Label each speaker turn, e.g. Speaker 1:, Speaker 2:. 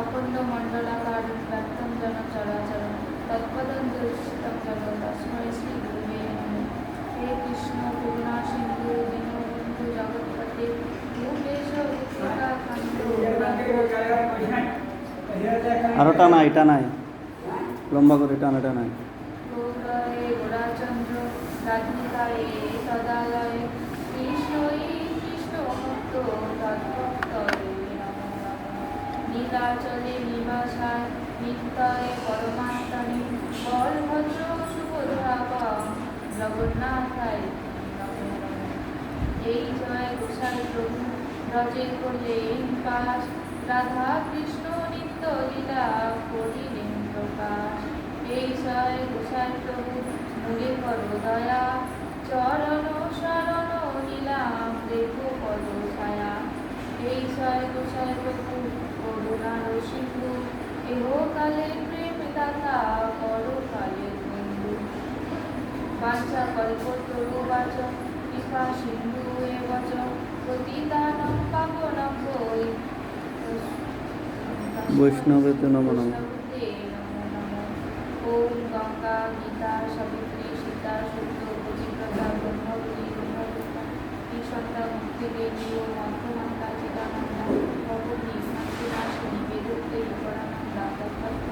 Speaker 1: অখণ্ড মণ্ডলাকার ব্যক্তম জন চরাচর তৎপদং দর্শিতং জগৎ তস্मै শ্রী গুরুবে নমঃ। হে কৃষ্ণ করুণা সিন্ধু দীনবন্ধু জগৎপতে ভূপেশ উত্তরাখণ্ড
Speaker 2: আরো টানাই টানাই লম্বা করে টানা টানাই।
Speaker 1: গৌরায় গোরাচন্দ্র রাধিকায় তদালয়ে কৃষ্ণই কৃষ্ণভক্ত তদ্ভক্তয়ে নমো নমঃ। নীলাচলে নিবাসায় নিত্যায় পরমাত্মনে বলভদ্র সুভদ্রাভং জগন্নাথায় নমো নমঃ। এই জয় গোসাই প্রভু ব্রজে করলেন কাজ রাধা কৃষ্ণ নিত্য লীলা করিলেন প্রকাশ। এই জয় গোসাই প্রভু মুরে করো দয়া চরণ শরণ নিলাম দেখো পদ ছায়া। এই জয় গোসাই প্রভু করুণার সিন্ধু এহকালে প্রেম দাতা পরকালে বন্ধু। বাঞ্ছা কল্পতরুবাচ কৃপা সিন্ধু এবচ পতিতানাং পাবনাং
Speaker 2: বৈষ্ণবেতে নমো নমঃ।
Speaker 1: বৈষ্ণবতে নমো নমঃ। ওম গঙ্গা গীতা সাবিত্রী সীতা সত্য পতিব্রতা ব্রহ্মবলী ব্রহ্মপুত্রা নিঃসন্তা মুক্তি দেবী ও মধ্যমান্তা চিদানন্দা ভবনী শান্তিনাশিনী বেদোক্তি পরানন্দা তদ্ভক্ত